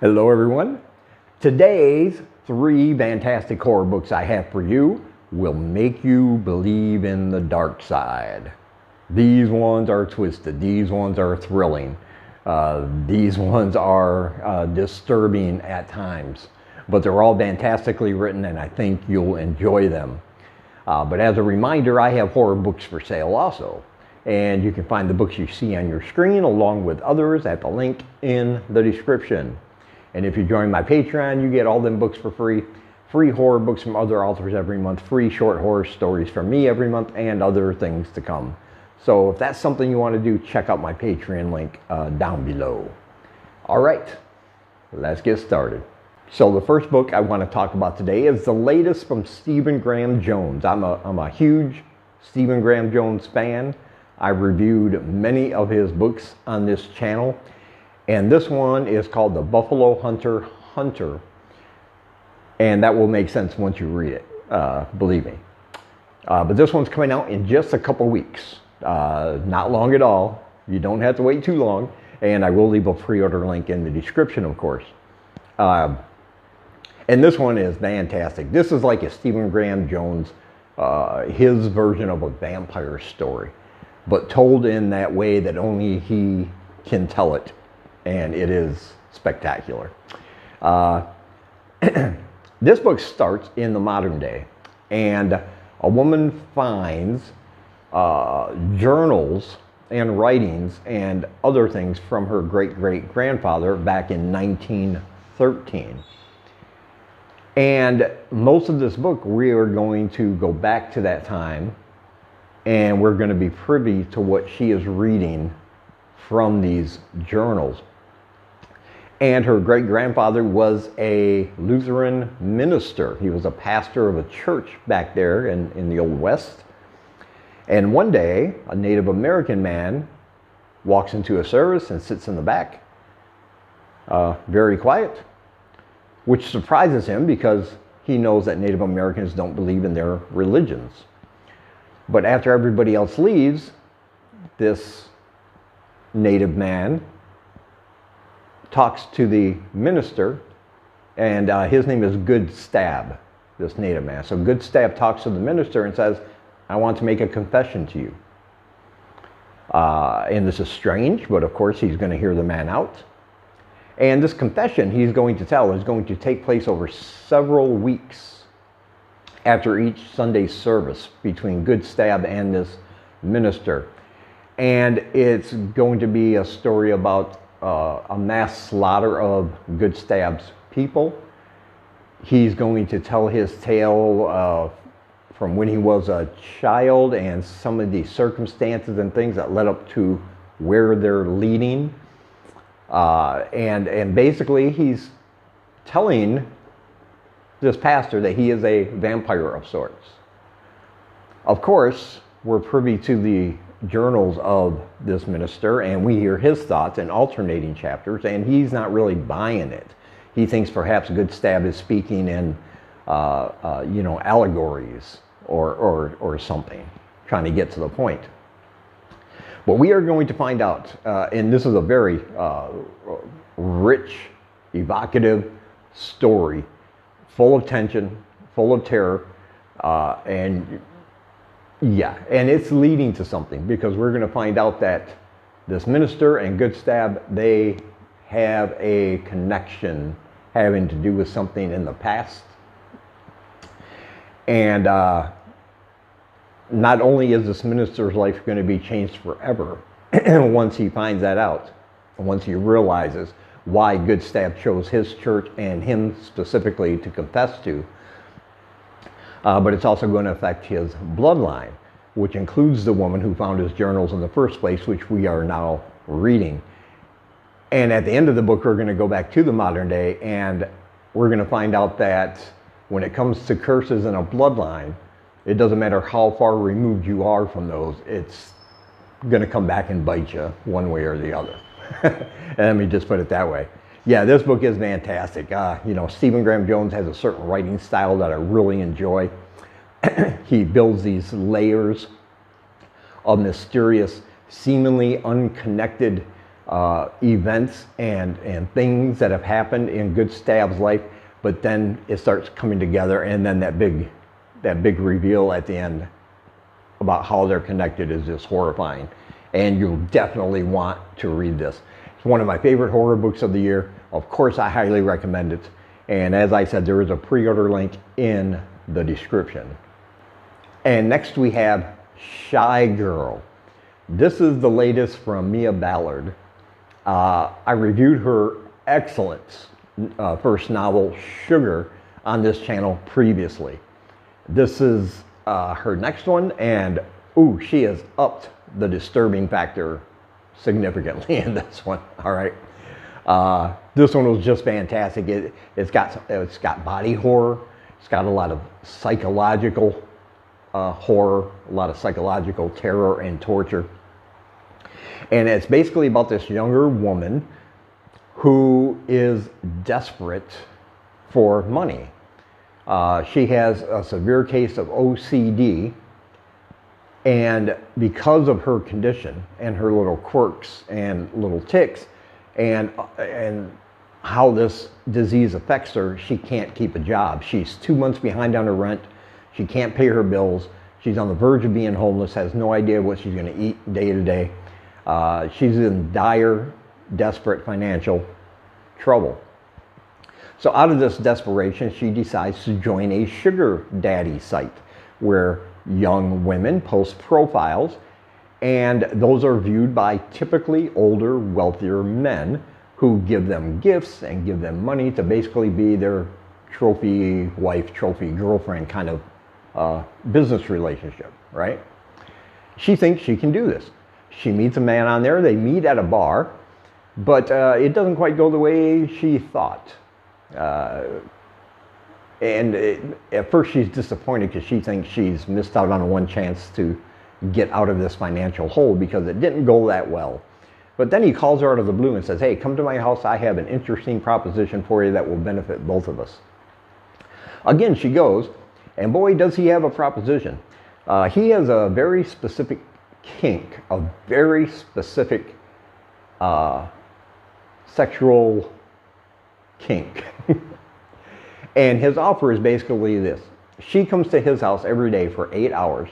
Hello everyone. Today's 3 fantastic horror books I have for you will make you believe in the dark side. These ones are twisted. These ones are thrilling. These ones are disturbing at times. But they're all fantastically written and I think you'll enjoy them. But as a reminder, I have horror books for sale also. And you can find the books you see on your screen along with others at the link in the description. And if you join my Patreon, you get all them books for free. Free horror books from other authors every month. Free short horror stories from me every month and other things to come. So if that's something you want to do, check out my Patreon link down below. All right, let's get started. So the first book I want to talk about today is the latest from Stephen Graham Jones. I'm a huge Stephen Graham Jones fan. I've reviewed many of his books on this channel. And this one is called The Buffalo Hunter. And that will make sense once you read it, believe me. But this one's coming out in just a couple weeks. Not long at all. You don't have to wait too long. And I will leave a pre-order link in the description, of course. And this one is fantastic. This is like a Stephen Graham Jones, his version of a vampire story. But told in that way that only he can tell it. And it is spectacular. This book starts in the modern day, and a woman finds journals and writings and other things from her great-great-grandfather back in 1913. And most of this book, we are going to go back to that time, and we're going to be privy to what she is reading from these journals. And her great-grandfather was a Lutheran minister. He was a pastor of a church back there in the Old West. And one day, a Native American man walks into a service and sits in the back, very quiet, which surprises him because he knows that Native Americans don't believe in their religions. But after everybody else leaves, this Native man talks to the minister, and his name is Good Stab, this Native man. So Good Stab talks to the minister and says, I want to make a confession to you. And this is strange, but of course he's going to hear the man out. And this confession he's going to tell is going to take place over several weeks after each Sunday service between Good Stab and this minister. And it's going to be a story about a mass slaughter of Good Stab's people. He's going to tell his tale from when he was a child and some of the circumstances and things that led up to where they're leading. And basically he's telling this pastor that he is a vampire of sorts. Of course, we're privy to the journals of this minister, and we hear his thoughts in alternating chapters, and he's not really buying it. He thinks perhaps Good Stab is speaking in, allegories or something, trying to get to the point. But we are going to find out, and this is a very rich, evocative story, full of tension, full of terror, and it's leading to something, because we're going to find out that this minister and Good Stab, they have a connection having to do with something in the past. And not only is this minister's life going to be changed forever once he finds that out, once he realizes why Good Stab chose his church and him specifically to confess to, but it's also going to affect his bloodline, which includes the woman who found his journals in the first place, which we are now reading. And at the end of the book, we're going to go back to the modern day, and we're going to find out that when it comes to curses in a bloodline, it doesn't matter how far removed you are from those, it's going to come back and bite you one way or the other. And let me just put it that way. Yeah, this book is fantastic. Stephen Graham Jones has a certain writing style that I really enjoy. He builds these layers of mysterious, seemingly unconnected events and things that have happened in Good Stab's life, but then it starts coming together, and then that big reveal at the end about how they're connected is just horrifying. And you'll definitely want to read this. It's one of my favorite horror books of the year. Of course, I highly recommend it. And as I said, there is a pre-order link in the description. And next we have Shy Girl. This is the latest from Mia Ballard. I reviewed her excellent first novel, Sugar, on this channel previously. This is her next one, and ooh, she has upped the disturbing factor significantly in this one. All right, this one was just fantastic. It's got body horror. It's got a lot of psychological horror, a lot of psychological terror and torture. And it's basically about this younger woman who is desperate for money. She has a severe case of OCD, and because of her condition and her little quirks and little tics and how this disease affects her, she can't keep a job. She's 2 months behind on her rent. She can't pay her bills. She's on the verge of being homeless, has no idea what she's going to eat day to day. She's in dire, desperate financial trouble. So out of this desperation, she decides to join a sugar daddy site where young women post profiles, and those are viewed by typically older, wealthier men who give them gifts and give them money to basically be their trophy wife, trophy girlfriend kind of business relationship, right? She thinks she can do this. She meets a man on there. They meet at a bar, but it doesn't quite go the way she thought. At first she's disappointed because she thinks she's missed out on one chance to get out of this financial hole because it didn't go that well. But then he calls her out of the blue and says, hey, come to my house. I have an interesting proposition for you that will benefit both of us. Again, she goes, and boy, does he have a proposition. He has a very specific kink, a very specific sexual kink. And his offer is basically this. She comes to his house every day for 8 hours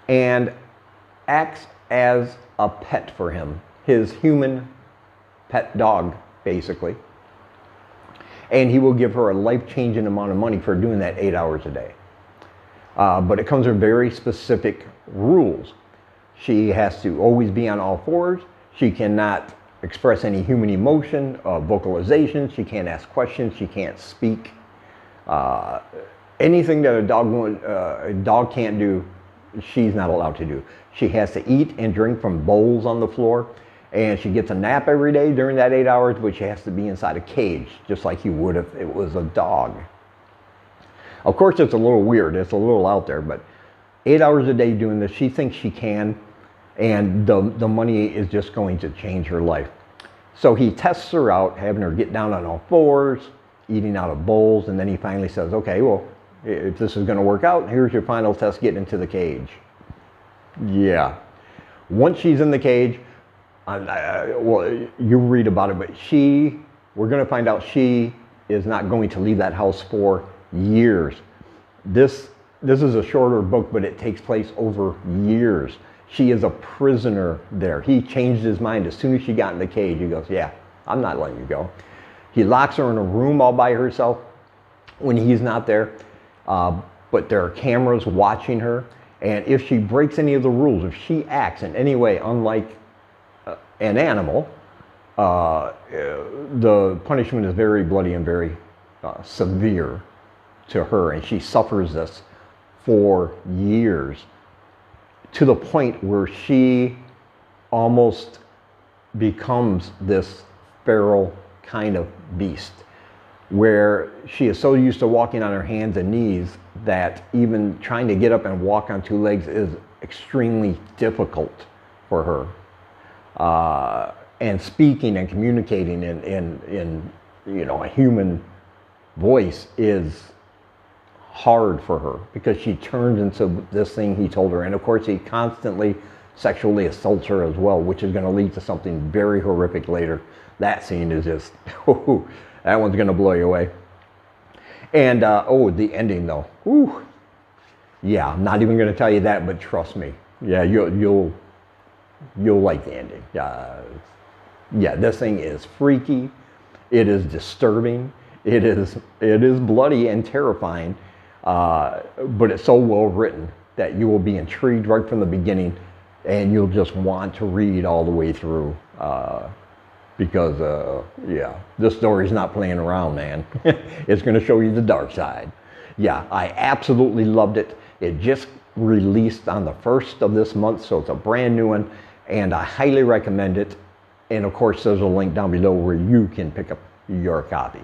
and acts as a pet for him, his human pet dog, basically. And he will give her a life-changing amount of money for doing that 8 hours a day. But it comes with very specific rules. She has to always be on all fours. She cannot express any human emotion, vocalization. She can't ask questions. She can't speak. Anything that a dog can't do, she's not allowed to do. She has to eat and drink from bowls on the floor, and she gets a nap every day during that 8 hours, but she has to be inside a cage, just like you would if it was a dog. Of course, it's a little weird. It's a little out there, but 8 hours a day doing this, she thinks she can. And the money is just going to change her life. So he tests her out, having her get down on all fours, eating out of bowls, and then he finally says, okay, well, if this is going to work out, here's your final test, get into the cage. Yeah. Once she's in the cage, well, you read about it, but we're going to find out she is not going to leave that house for years. This is a shorter book, but it takes place over years. She is a prisoner there. He changed his mind as soon as she got in the cage. He goes, yeah, I'm not letting you go. He locks her in a room all by herself when he's not there. But there are cameras watching her. And if she breaks any of the rules, if she acts in any way unlike an animal, the punishment is very bloody and very severe to her. And she suffers this for years, to the point where she almost becomes this feral kind of beast, where she is so used to walking on her hands and knees that even trying to get up and walk on 2 legs is extremely difficult for her. And speaking and communicating in a human voice is hard for her, because she turns into this thing he told her. And of course he constantly sexually assaults her as well, which is going to lead to something very horrific later. That scene is just, oh, that one's going to blow you away. And, oh, the ending though. Whew. Yeah, I'm not even going to tell you that, but trust me. Yeah, you'll like the ending. Yeah, this thing is freaky. It is disturbing. It is bloody and terrifying, but it's so well written that you will be intrigued right from the beginning, and you'll just want to read all the way through. Because yeah, this story's not playing around, man. It's going to show you the dark side. Yeah, I absolutely loved it. It just released on the 1st of this month, so it's a brand new one, and I highly recommend it. And of course, there's a link down below where you can pick up your copy.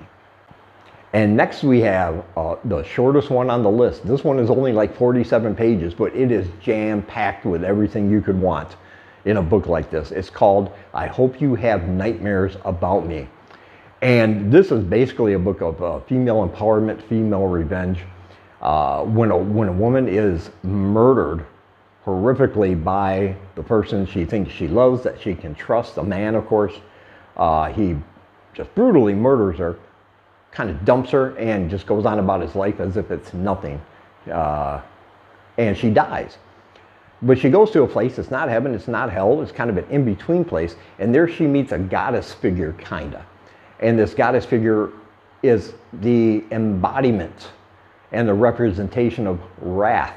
And next we have the shortest one on the list. This one is only like 47 pages, but it is jam-packed with everything you could want in a book like this. It's called I Hope You Have Nightmares About Me. And this is basically a book of female empowerment, female revenge. When a woman is murdered horrifically by the person she thinks she loves, that she can trust, a man, of course. He just brutally murders her, kind of dumps her, and just goes on about his life as if it's nothing. And she dies. But she goes to a place, it's not heaven, it's not hell, it's kind of an in-between place, and there she meets a goddess figure, kinda. And this goddess figure is the embodiment and the representation of wrath.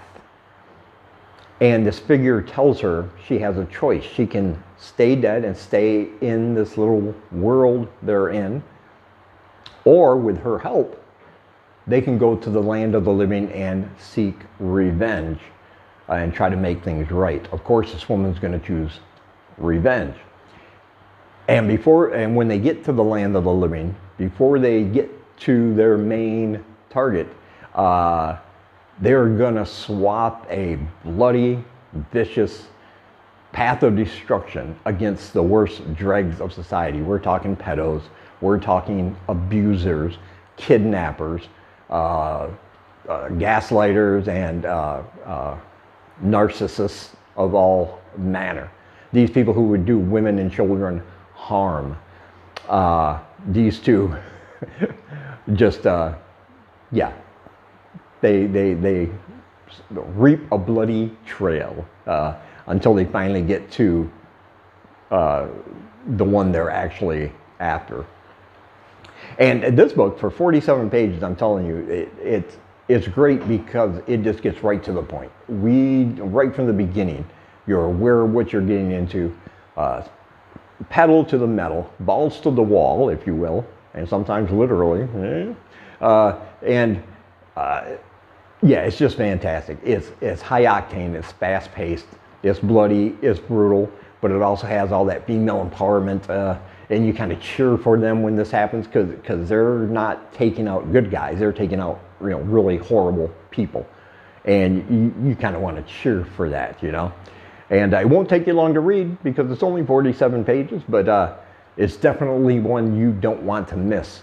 And this figure tells her she has a choice. She can stay dead and stay in this little world they're in, or with her help, they can go to the land of the living and seek revenge and try to make things right. Of course, this woman's going to choose revenge. And when they get to the land of the living, before they get to their main target, they're gonna swap a bloody, vicious path of destruction against the worst dregs of society. We're talking pedos, we're talking abusers, kidnappers, gaslighters, and narcissists of all manner. These people who would do women and children harm. These two just, yeah, they reap a bloody trail until they finally get to the one they're actually after. And this book, for 47 pages, I'm telling you, it's great because it just gets right to the point. Right from the beginning, you're aware of what you're getting into. Pedal to the metal, balls to the wall, if you will, and sometimes literally. Yeah, it's just fantastic. It's high octane, it's fast paced, it's bloody, it's brutal, but it also has all that female empowerment, and you kind of cheer for them when this happens, because they're not taking out good guys, they're taking out really horrible people, and you kind of want to cheer for that, And it won't take you long to read because it's only 47 pages, but it's definitely one you don't want to miss.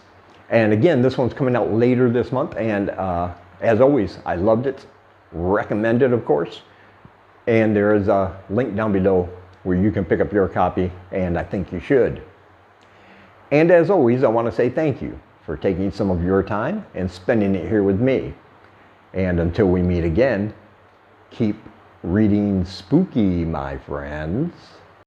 And again, this one's coming out later this month, and as always, I loved it, recommend it, of course, and there is a link down below where you can pick up your copy, and I think you should. And as always, I want to say thank you for taking some of your time and spending it here with me. And until we meet again, keep reading spooky, my friends.